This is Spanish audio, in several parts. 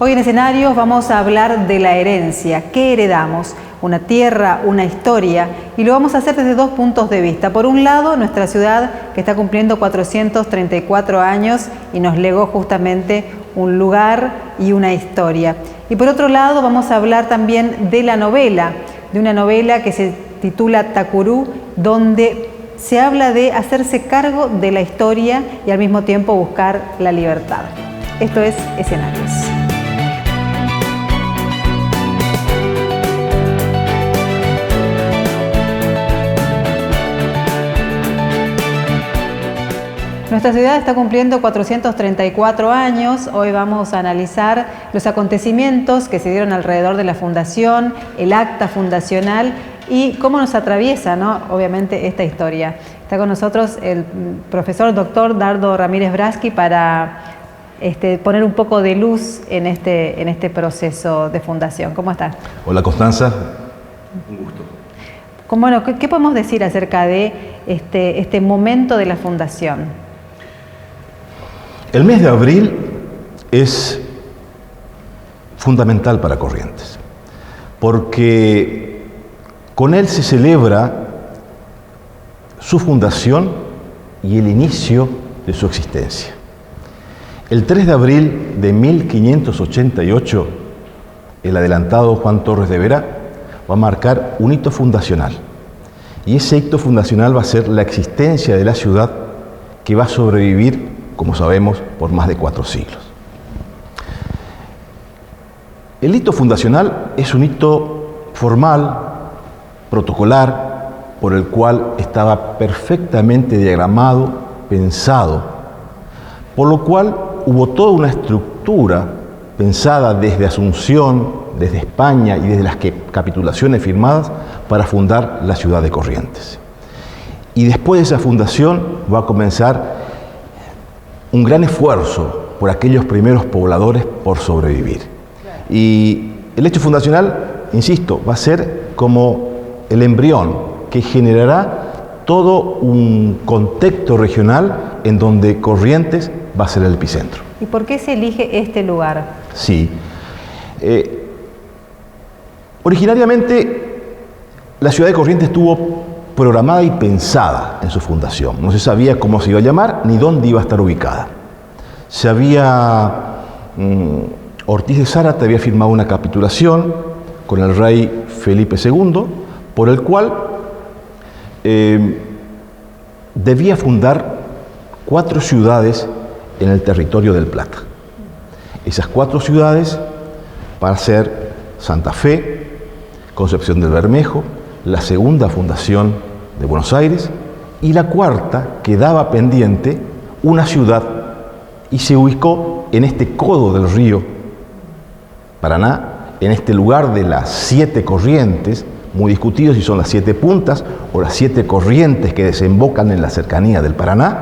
Hoy en Escenarios vamos a hablar de la herencia. ¿Qué heredamos? Una tierra, una historia, y lo vamos a hacer desde dos puntos de vista. Por un lado, nuestra ciudad, que está cumpliendo 434 años y nos legó justamente un lugar y una historia. Y por otro lado, vamos a hablar también de la novela, de una novela que se titula Tacurú, donde se habla de hacerse cargo de la historia y al mismo tiempo buscar la libertad. Esto es Escenarios. Nuestra ciudad está cumpliendo 434 años. Hoy vamos a analizar los acontecimientos que se dieron alrededor de la fundación, el acta fundacional y cómo nos atraviesa, ¿no?, obviamente, esta historia. Está con nosotros el profesor doctor Dardo Ramírez Braschi para poner un poco de luz en este proceso de fundación. ¿Cómo está? Hola, Constanza. Un gusto. Bueno, ¿qué podemos decir acerca de este momento de la fundación? El mes de abril es fundamental para Corrientes, porque con él se celebra su fundación y el inicio de su existencia. El 3 de abril de 1588, el adelantado Juan Torres de Vera va a marcar un hito fundacional, y ese hito fundacional va a ser la existencia de la ciudad, que va a sobrevivir, como sabemos, por más de 4 siglos. El hito fundacional es un hito formal, protocolar, por el cual estaba perfectamente diagramado, pensado, por lo cual hubo toda una estructura pensada desde Asunción, desde España y desde las capitulaciones firmadas para fundar la ciudad de Corrientes. Y después de esa fundación va a comenzar un gran esfuerzo por aquellos primeros pobladores por sobrevivir. Y el hecho fundacional, insisto, va a ser como el embrión que generará todo un contexto regional en donde Corrientes va a ser el epicentro. ¿Y por qué se elige este lugar? Sí. Originariamente, la ciudad de Corrientes estuvo programada y pensada en su fundación. No se sabía cómo se iba a llamar ni dónde iba a estar ubicada. Ortiz de Zárate había firmado una capitulación con el rey Felipe II, por el cual debía fundar 4 ciudades en el territorio del Plata. Esas 4 ciudades van a ser Santa Fe, Concepción del Bermejo, la segunda fundación de Buenos Aires, y la cuarta quedaba pendiente, una ciudad, y se ubicó en este codo del río Paraná, en este lugar de las 7 corrientes, muy discutido si son las 7 puntas o las 7 corrientes que desembocan en la cercanía del Paraná,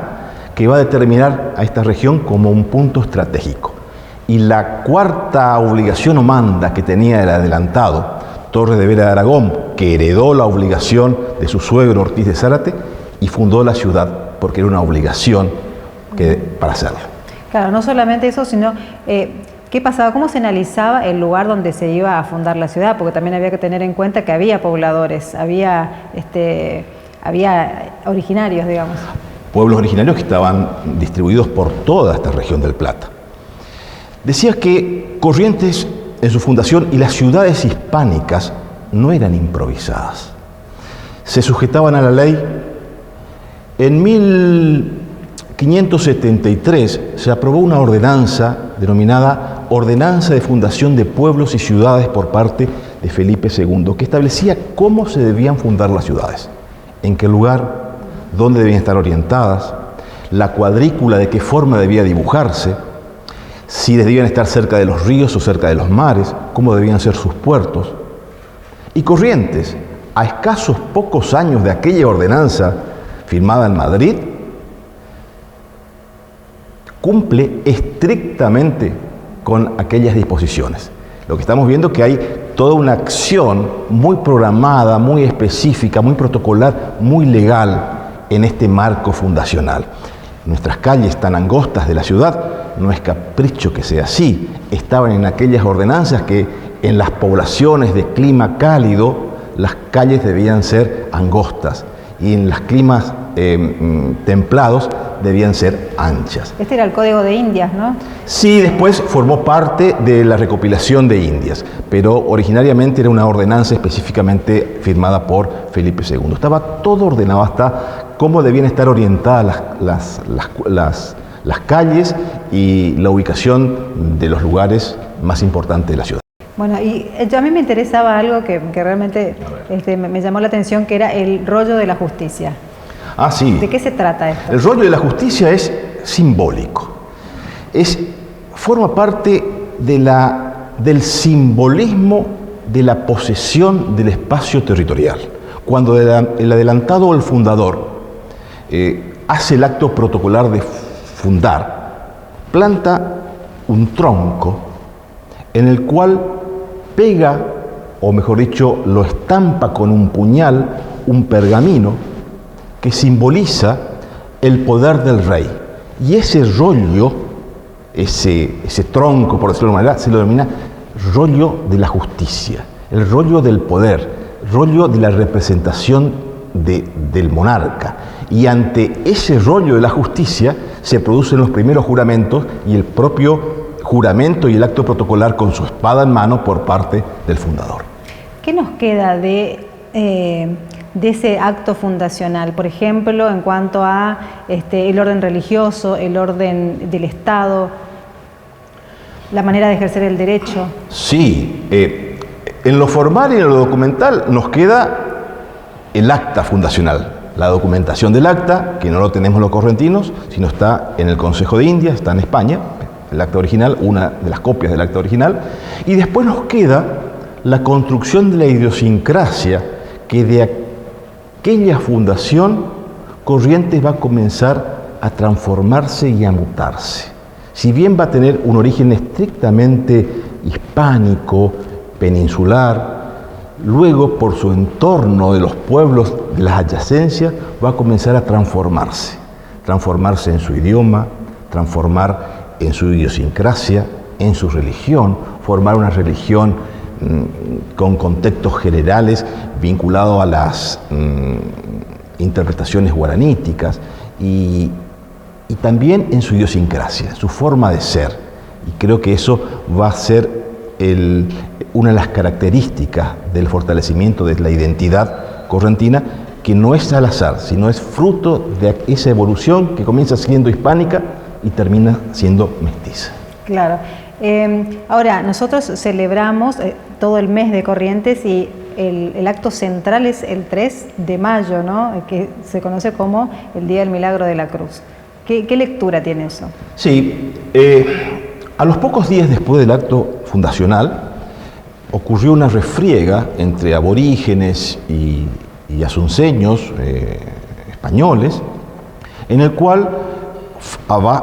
que va a determinar a esta región como un punto estratégico. Y la cuarta obligación o manda que tenía el adelantado Torres de Vera de Aragón, que heredó la obligación de su suegro Ortiz de Zárate y fundó la ciudad porque era una obligación para hacerlo. Claro, no solamente eso, sino ¿qué pasaba? ¿Cómo se analizaba el lugar donde se iba a fundar la ciudad? Porque también había que tener en cuenta que había pobladores, había originarios, digamos. Pueblos originarios que estaban distribuidos por toda esta región del Plata. Decía que Corrientes, en su fundación, y las ciudades hispánicas no eran improvisadas. Se sujetaban a la ley. En 1573 se aprobó una ordenanza denominada Ordenanza de Fundación de Pueblos y Ciudades por parte de Felipe II, que establecía cómo se debían fundar las ciudades, en qué lugar, dónde debían estar orientadas, la cuadrícula de qué forma debía dibujarse, si debían estar cerca de los ríos o cerca de los mares, cómo debían ser sus puertos. Y Corrientes, a escasos pocos años de aquella ordenanza firmada en Madrid, cumple estrictamente con aquellas disposiciones. Lo que estamos viendo es que hay toda una acción muy programada, muy específica, muy protocolar, muy legal en este marco fundacional. Nuestras calles tan angostas de la ciudad no es capricho que sea así, estaban en aquellas ordenanzas que en las poblaciones de clima cálido las calles debían ser angostas y en los climas templados debían ser anchas. Este era el Código de Indias, ¿no? Sí, después formó parte de la recopilación de Indias, pero originariamente era una ordenanza específicamente firmada por Felipe II. Estaba todo ordenado hasta cómo debían estar orientadas las calles y la ubicación de los lugares más importantes de la ciudad. Bueno, y a mí me interesaba algo que realmente me llamó la atención, que era el rollo de la justicia. Ah, sí. ¿De qué se trata esto? El rollo de la justicia es simbólico. Forma parte del simbolismo de la posesión del espacio territorial. Cuando el adelantado o el fundador hace el acto protocolar de fundar, planta un tronco en el cual pega, o mejor dicho, lo estampa con un puñal, un pergamino que simboliza el poder del rey. Y ese rollo, ese tronco, por decirlo de alguna manera, se lo denomina rollo de la justicia, el rollo del poder, rollo de la representación del monarca. Y ante ese rollo de la justicia se producen los primeros juramentos y el propio juramento y el acto protocolar con su espada en mano por parte del fundador. ¿Qué nos queda de ese acto fundacional? Por ejemplo, en cuanto a el orden religioso, el orden del Estado, la manera de ejercer el derecho. Sí, en lo formal y en lo documental nos queda el acta fundacional, la documentación del acta, que no lo tenemos los correntinos, sino está en el Consejo de Indias, está en España, el acta original, una de las copias del acta original, y después nos queda la construcción de la idiosincrasia que de aquella fundación Corrientes va a comenzar a transformarse y a mutarse. Si bien va a tener un origen estrictamente hispánico, peninsular, luego por su entorno de los pueblos de las adyacencias va a comenzar a transformarse en su idioma, transformar en su idiosincrasia, en su religión, formar una religión con contextos generales vinculados a las interpretaciones guaraníticas y también en su idiosincrasia, su forma de ser. Y creo que eso va a ser una de las características del fortalecimiento de la identidad correntina, que no es al azar, sino es fruto de esa evolución que comienza siendo hispánica y termina siendo mestiza. Claro. Ahora, nosotros celebramos todo el mes de Corrientes y el acto central es el 3 de mayo, ¿no? Que se conoce como el Día del Milagro de la Cruz. ¿Qué lectura tiene eso? Sí, a los pocos días después del acto fundacional ocurrió una refriega entre aborígenes y asunceños españoles, en el cual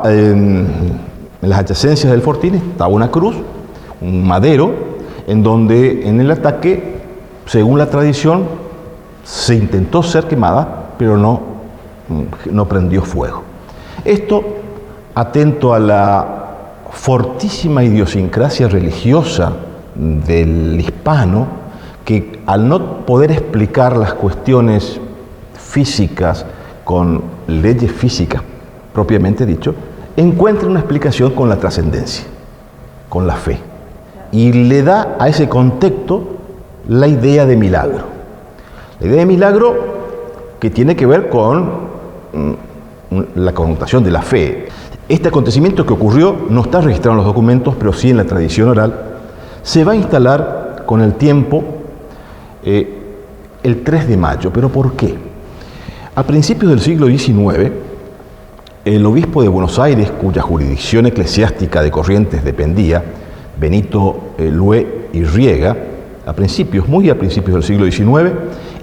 en las adyacencias del fortín estaba una cruz, un madero, en donde en el ataque, según la tradición, se intentó ser quemada, pero no prendió fuego. Esto, atento a la fortísima idiosincrasia religiosa del hispano, que al no poder explicar las cuestiones físicas con leyes físicas propiamente dicho, encuentra una explicación con la trascendencia, con la fe, y le da a ese contexto la idea de milagro. La idea de milagro que tiene que ver con la connotación de la fe. Este acontecimiento que ocurrió no está registrado en los documentos, pero sí en la tradición oral, se va a instalar con el tiempo el 3 de mayo. ¿Pero por qué? A principios del siglo XIX, el obispo de Buenos Aires, cuya jurisdicción eclesiástica de Corrientes dependía, Benito Lué y Riega, muy a principios del siglo XIX,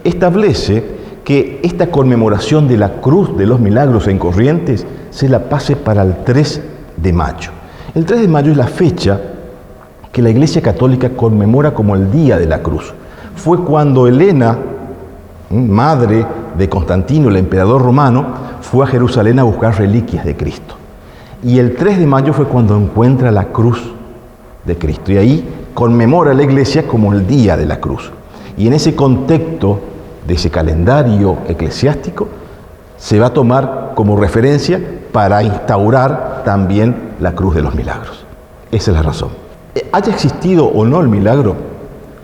establece que esta conmemoración de la Cruz de los Milagros en Corrientes se la pase para el 3 de mayo. El 3 de mayo es la fecha que la Iglesia Católica conmemora como el Día de la Cruz. Fue cuando Helena, madre de Constantino, el emperador romano, fue a Jerusalén a buscar reliquias de Cristo. Y el 3 de mayo fue cuando encuentra la cruz de Cristo. Y ahí conmemora la Iglesia como el Día de la Cruz. Y en ese contexto de ese calendario eclesiástico se va a tomar como referencia para instaurar también la Cruz de los Milagros. Esa es la razón. Haya existido o no el milagro,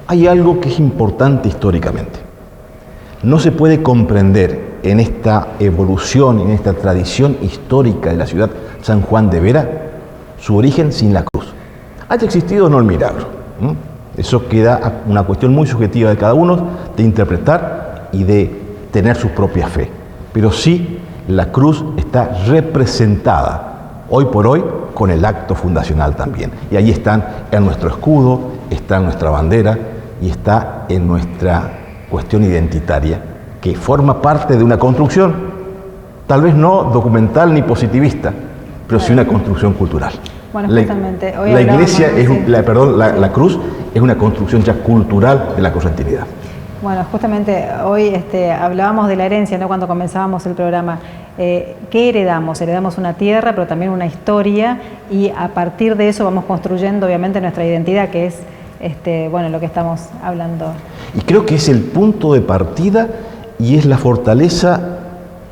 hay algo que es importante históricamente. No se puede comprender en esta evolución, en esta tradición histórica de la ciudad San Juan de Vera, su origen sin la cruz. Haya existido o no el milagro. Eso queda una cuestión muy subjetiva de cada uno de interpretar y de tener su propia fe. Pero sí, la cruz está representada hoy por hoy con el acto fundacional también. Y ahí están en nuestro escudo, está en nuestra bandera y está en nuestra cuestión identitaria, que forma parte de una construcción, tal vez no documental ni positivista, pero sí una construcción cultural. Bueno, justamente hoy la iglesia la cruz es una construcción ya cultural de la correntinidad. Bueno, justamente hoy hablábamos de la herencia, ¿no? Cuando comenzábamos el programa. ¿Qué heredamos? Heredamos una tierra, pero también una historia, y a partir de eso vamos construyendo obviamente nuestra identidad, que es lo que estamos hablando. Y creo que es el punto de partida y es la fortaleza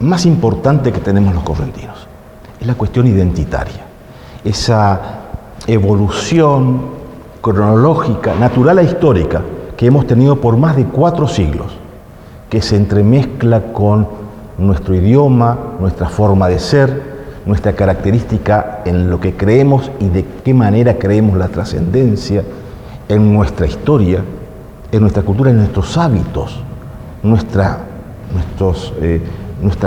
más importante que tenemos los correntinos. Es la cuestión identitaria. Esa evolución cronológica, natural e histórica que hemos tenido por más de 4 siglos, que se entremezcla con nuestro idioma, nuestra forma de ser, nuestra característica en lo que creemos y de qué manera creemos la trascendencia, en nuestra historia, en nuestra cultura, en nuestros hábitos, nuestra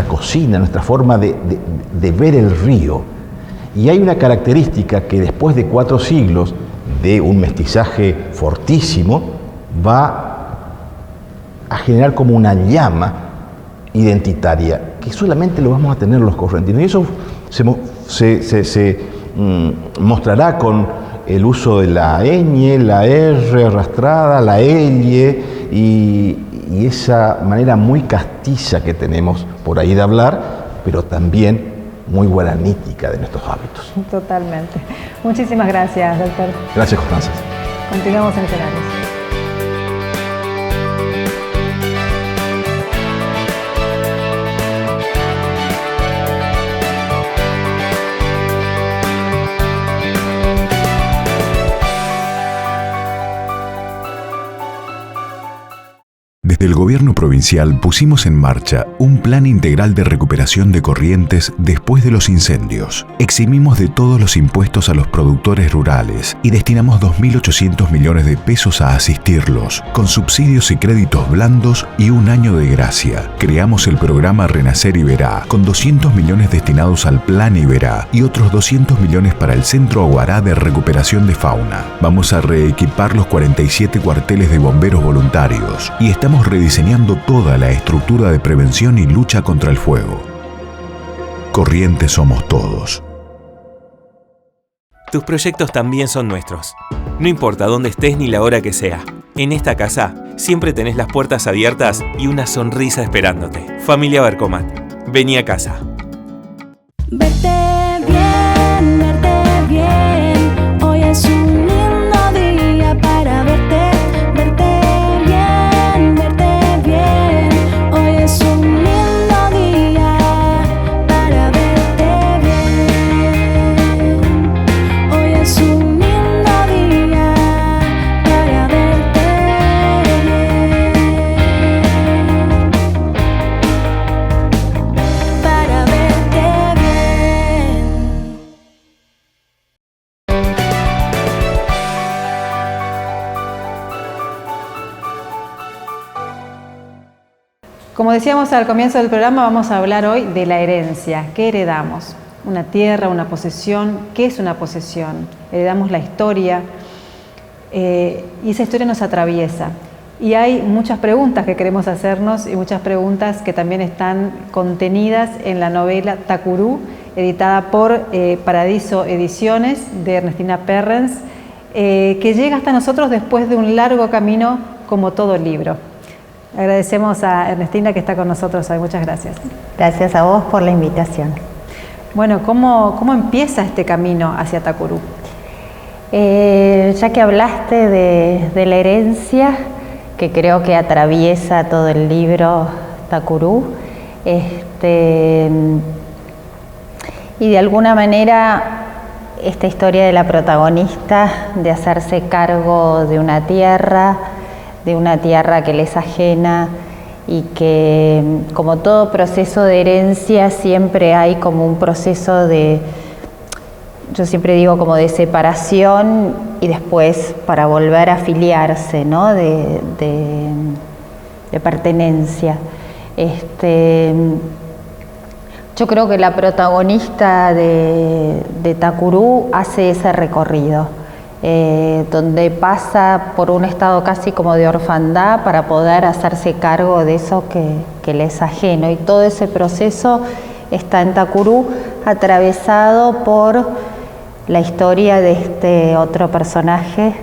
cocina, nuestra forma de ver el río. Y hay una característica que después de 4 siglos de un mestizaje fortísimo va a generar como una llama identitaria que solamente lo vamos a tener los correntinos. Y eso se mostrará con el uso de la ñ, la r arrastrada, la l y esa manera muy castiza que tenemos por ahí de hablar, pero también muy guaranítica de nuestros hábitos. Totalmente. Muchísimas gracias, doctor. Gracias, Constanza. Continuamos en Escenarios. Desde el gobierno provincial pusimos en marcha un plan integral de recuperación de Corrientes después de los incendios. Eximimos de todos los impuestos a los productores rurales y destinamos 2.800 millones de pesos a asistirlos, con subsidios y créditos blandos y un año de gracia. Creamos el programa Renacer Iberá, con 200 millones destinados al Plan Iberá y otros 200 millones para el Centro Aguará de Recuperación de Fauna. Vamos a reequipar los 47 cuarteles de bomberos voluntarios y estamos rediseñando toda la estructura de prevención y lucha contra el fuego. Corrientes somos todos. Tus proyectos también son nuestros. No importa dónde estés ni la hora que sea. En esta casa siempre tenés las puertas abiertas y una sonrisa esperándote. Familia Bercomat. Vení a casa. Verte bien. Hoy es un lindo día para verte bien. Hoy es un lindo día para verte bien. Hoy es un lindo día para verte bien. Para verte bien. Como decíamos al comienzo del programa, vamos a hablar hoy de la herencia. ¿Qué heredamos? Una tierra, una posesión. ¿Qué es una posesión? Heredamos la historia y esa historia nos atraviesa. Y hay muchas preguntas que queremos hacernos y muchas preguntas que también están contenidas en la novela Tacurú, editada por Paradiso Ediciones, de Ernestina Perrens, que llega hasta nosotros después de un largo camino, como todo libro. Agradecemos a Ernestina que está con nosotros hoy. Muchas gracias. Gracias a vos por la invitación. Bueno, ¿cómo empieza este camino hacia Tacurú? Ya que hablaste de la herencia, que creo que atraviesa todo el libro Tacurú, y de alguna manera esta historia de la protagonista de hacerse cargo de una tierra que le es ajena, y que, como todo proceso de herencia, siempre hay como un proceso yo siempre digo, como de separación y después para volver a afiliarse, ¿no? de pertenencia. Yo creo que la protagonista de Tacurú hace ese recorrido, donde pasa por un estado casi como de orfandad para poder hacerse cargo de eso que le es ajeno, y todo ese proceso está en Tacurú, atravesado por la historia de este otro personaje,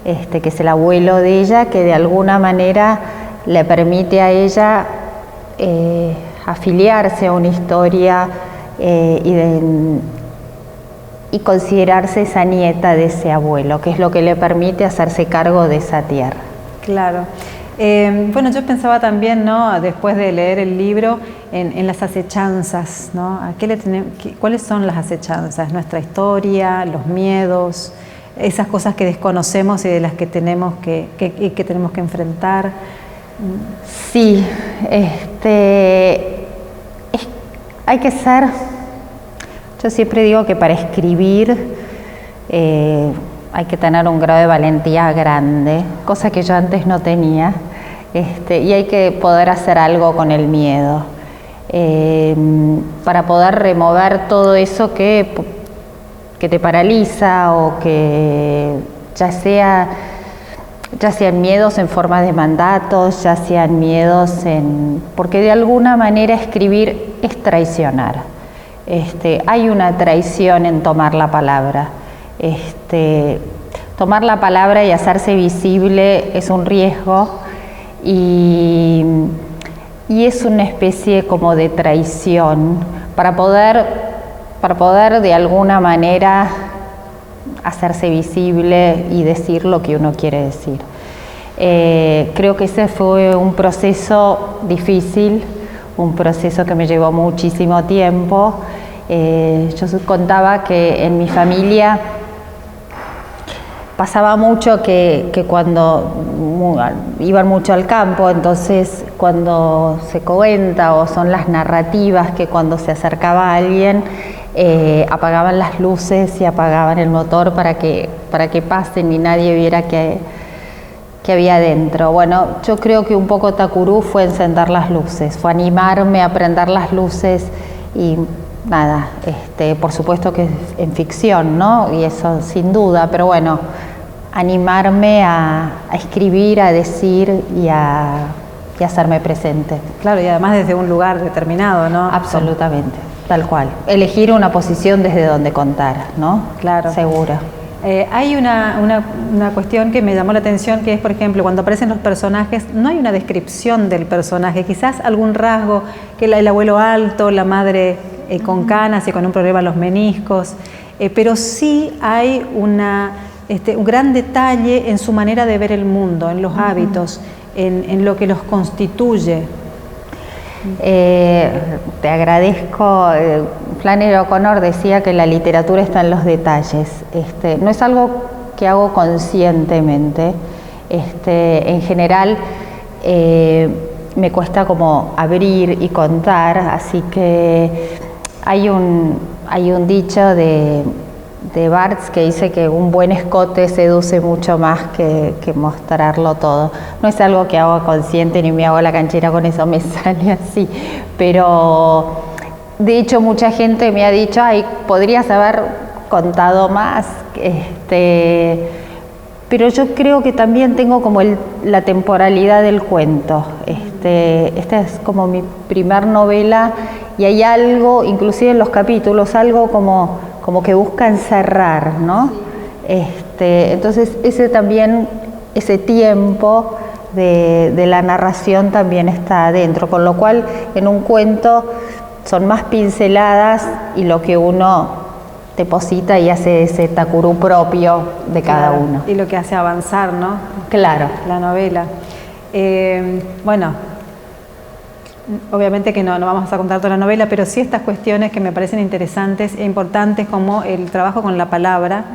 que es el abuelo de ella, que de alguna manera le permite a ella afiliarse a una historia y considerarse esa nieta de ese abuelo, que es lo que le permite hacerse cargo de esa tierra. Claro. Bueno, yo pensaba también, ¿no?, después de leer el libro, en las acechanzas, ¿no? ¿Cuáles son las acechanzas? Nuestra historia, los miedos, esas cosas que desconocemos y de las que tenemos que enfrentar. Sí, hay que ser. Yo siempre digo que para escribir hay que tener un grado de valentía grande, cosa que yo antes no tenía, y hay que poder hacer algo con el miedo, para poder remover todo eso que te paraliza, o que ya sean miedos en forma de mandatos, ya sean miedos porque de alguna manera escribir es traicionar. Hay una traición en tomar la palabra. Tomar la palabra y hacerse visible es un riesgo, y es una especie como de traición para poder de alguna manera hacerse visible y decir lo que uno quiere decir. Creo que ese fue un proceso difícil, un proceso que me llevó muchísimo tiempo. Yo contaba que en mi familia pasaba mucho que cuando iban mucho al campo, entonces cuando se cuenta, o son las narrativas, que cuando se acercaba a alguien apagaban las luces y apagaban el motor para que pasen y nadie viera que había adentro. Bueno, yo creo que un poco Tacurú fue encender las luces, fue animarme a prender las luces, y nada, por supuesto que en ficción, ¿no? Y eso sin duda, pero bueno, animarme a escribir, a decir y a hacerme presente. Claro, y además desde un lugar determinado, ¿no? Absolutamente, tal cual. Elegir una posición desde donde contar, ¿no? Claro. Seguro. Hay una cuestión que me llamó la atención, que es, por ejemplo, cuando aparecen los personajes, no hay una descripción del personaje, quizás algún rasgo, que el abuelo alto, la madre con canas y con un problema en los meniscos, pero sí hay un gran detalle en su manera de ver el mundo, en los hábitos, en lo que los constituye. Te agradezco. Flannery O'Connor decía que la literatura está en los detalles. No es algo que hago conscientemente. En general me cuesta como abrir y contar, así que hay un dicho de Barthes que dice que un buen escote seduce mucho más que mostrarlo todo. No es algo que hago consciente ni me hago la canchera con eso, me sale así, pero de hecho mucha gente me ha dicho, ay, podrías haber contado más, pero yo creo que también tengo como la temporalidad del cuento. Esta es como mi primer novela, y hay algo, inclusive en los capítulos, algo como que busca encerrar, ¿no? Entonces ese tiempo de la narración también está adentro, con lo cual en un cuento son más pinceladas y lo que uno deposita y hace ese tacurú propio de cada uno. Y lo que hace avanzar, ¿no? Claro. La novela. Bueno, obviamente que no vamos a contar toda la novela, pero sí estas cuestiones que me parecen interesantes e importantes, como el trabajo con la palabra,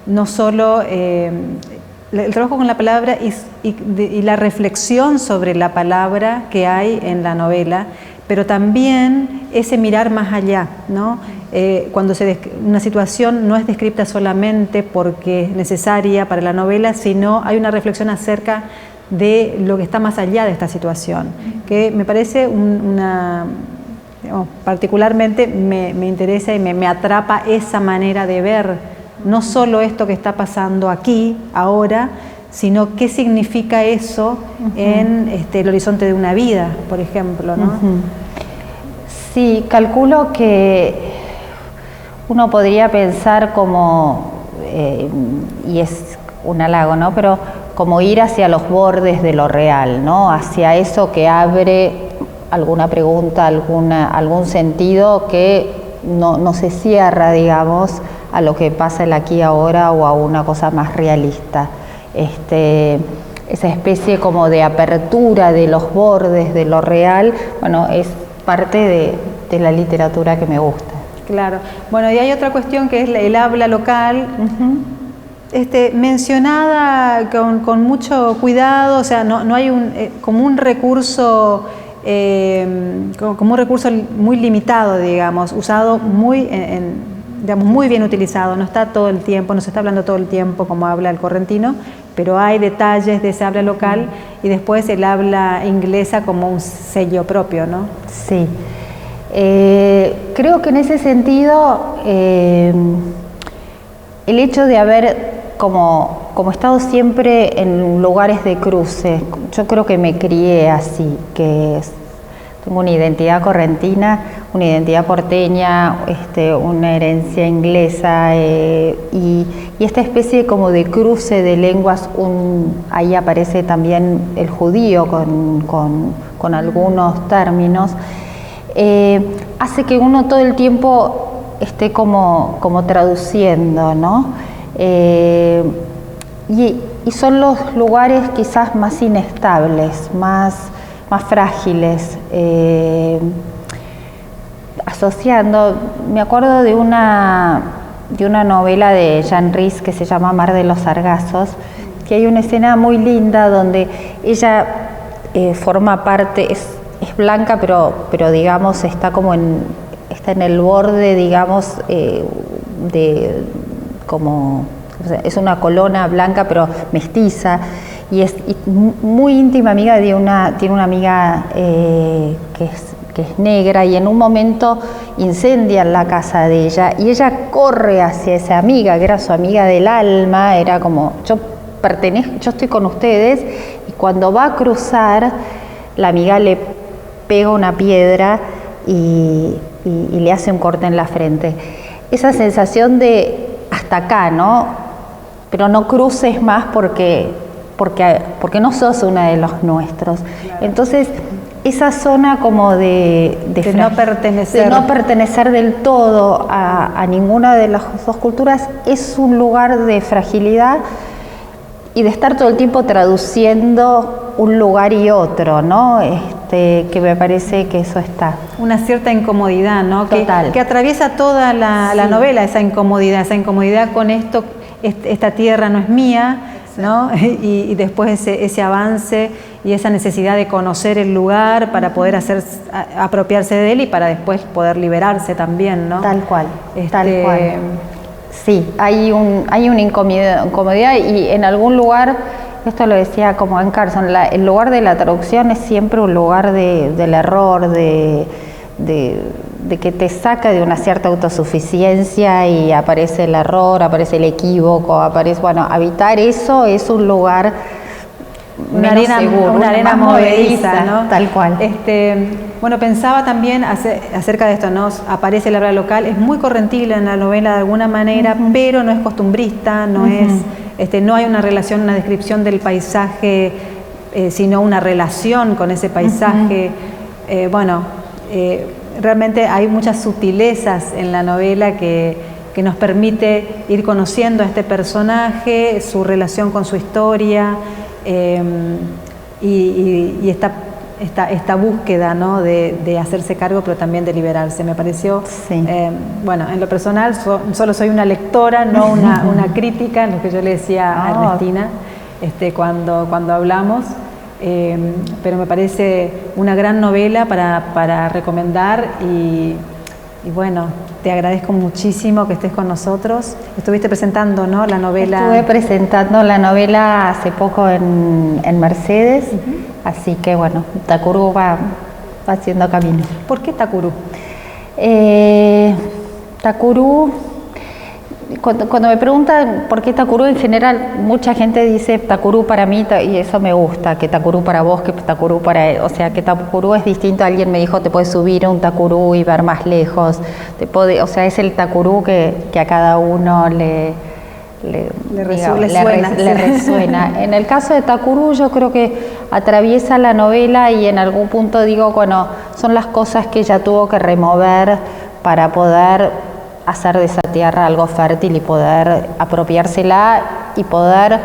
no solo el trabajo con la palabra y la reflexión sobre la palabra que hay en la novela, pero también ese mirar más allá, ¿no? Cuando una situación no es descrita solamente porque es necesaria para la novela, sino hay una reflexión acerca de lo que está más allá de esta situación, que me parece particularmente me interesa y me atrapa esa manera de ver no solo esto que está pasando aquí, ahora, sino qué significa eso en el horizonte de una vida, por ejemplo, ¿no? Sí, calculo que uno podría pensar como, y es un halago, ¿no? Pero como ir hacia los bordes de lo real, ¿no? Hacia eso que abre alguna pregunta, algún sentido que no se cierra, digamos, a lo que pasa el aquí y ahora o a una cosa más realista. Esa especie como de apertura de los bordes de lo real, bueno, es parte de la literatura que me gusta. Claro. Bueno, y hay otra cuestión que es el habla local, mencionada con mucho cuidado, o sea, no hay como un recurso muy limitado, digamos, usado digamos, muy bien utilizado, no está todo el tiempo, no se está hablando todo el tiempo como habla el correntino, pero hay detalles de ese habla local y después el habla inglesa como un sello propio, ¿no? Sí. Creo que en ese sentido el hecho de haber como estado siempre en lugares de cruce, yo creo que me crié así, tengo una identidad correntina, una identidad porteña, una herencia inglesa y esta especie como de cruce de lenguas, ahí aparece también el judío con algunos términos, hace que uno todo el tiempo esté como traduciendo, ¿no? Y son los lugares quizás más inestables, más frágiles, asociando, me acuerdo de una novela de Jan Ries que se llama Mar de los Sargazos, que hay una escena muy linda donde ella forma parte, es blanca, pero digamos está en el borde, digamos, o sea, es una colona blanca pero mestiza, y es muy íntima amiga tiene una amiga que es negra, y en un momento incendian la casa de ella y ella corre hacia esa amiga que era su amiga del alma, era como yo estoy con ustedes, y cuando va a cruzar la amiga le pega una piedra y le hace un corte en la frente. Esa sensación de hasta acá, ¿no? Pero no cruces más porque no sos una de los nuestros. Claro. Entonces, esa zona como de no pertenecer. De no pertenecer del todo a ninguna de las dos culturas es un lugar de fragilidad y de estar todo el tiempo traduciendo un lugar y otro, ¿no? Que me parece que eso está. Una cierta incomodidad, ¿no? Total. Que atraviesa toda la novela, esa incomodidad con esto, esta tierra no es mía, ¿no? Y después ese avance y esa necesidad de conocer el lugar para poder apropiarse de él y para después poder liberarse también, ¿no? Tal cual, tal cual. Sí, hay una incomodidad y en algún lugar, esto lo decía como en Carson, el lugar de la traducción es siempre un lugar del error, de que te saca de una cierta autosuficiencia y aparece el error, aparece el equívoco, habitar eso es un lugar una arena movediza, ¿no? Tal cual. Bueno, pensaba también acerca de esto, ¿no? Aparece el habla local, es muy correntil en la novela de alguna manera, pero no es costumbrista, no hay una relación, una descripción del paisaje, sino una relación con ese paisaje. realmente hay muchas sutilezas en la novela que nos permite ir conociendo a este personaje, su relación con su historia y esta búsqueda, ¿no?, de hacerse cargo, pero también de liberarse. Me pareció, Sí. Bueno, en lo personal solo soy una lectora, no una crítica, en lo que yo le decía a Ernestina cuando hablamos. Pero me parece una gran novela para recomendar y bueno, te agradezco muchísimo que estés con nosotros. Estuviste presentando, ¿no?, la novela. Estuve presentando la novela hace poco en Mercedes, así que bueno, Tacurú va haciendo camino. ¿Por qué Tacurú? Tacurú, cuando me preguntan por qué Tacurú, en general mucha gente dice Tacurú para mí, y eso me gusta, que Tacurú para vos, que Tacurú para él. O sea, que Tacurú es distinto. Alguien me dijo, te puedes subir a un Tacurú y ver más lejos. O sea, es el Tacurú que a cada uno le resuena. En el caso de Tacurú, yo creo que atraviesa la novela y en algún punto digo, bueno, son las cosas que ella tuvo que remover para poder hacer de esa tierra algo fértil y poder apropiársela y poder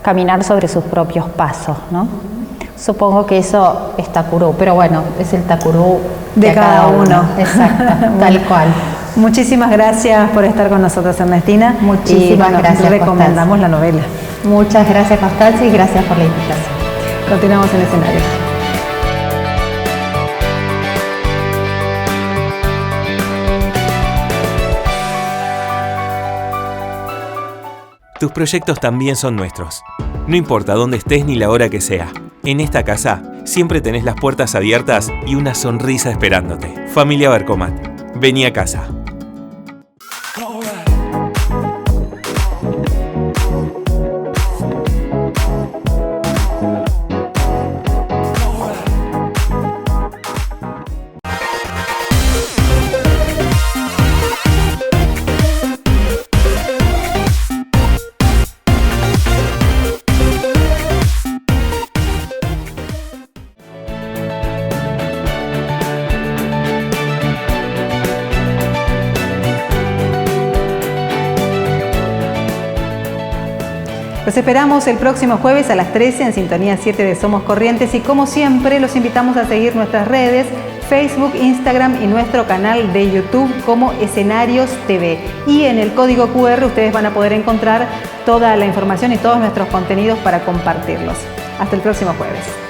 caminar sobre sus propios pasos, ¿no? Supongo que eso es Tacurú, pero bueno, es el Tacurú de cada uno. Exacto, tal cual. Muchísimas gracias por estar con nosotros, Ernestina. Muchísimas gracias. Recomendamos la novela. Muchas gracias, Constanza, y gracias por la invitación. Continuamos en el escenario. Tus proyectos también son nuestros. No importa dónde estés ni la hora que sea. En esta casa siempre tenés las puertas abiertas y una sonrisa esperándote. Familia Bercomat. Vení a casa. Los esperamos el próximo jueves a las 13 en Sintonía 7 de Somos Corrientes y como siempre los invitamos a seguir nuestras redes, Facebook, Instagram y nuestro canal de YouTube como Escenarios TV. Y en el código QR ustedes van a poder encontrar toda la información y todos nuestros contenidos para compartirlos. Hasta el próximo jueves.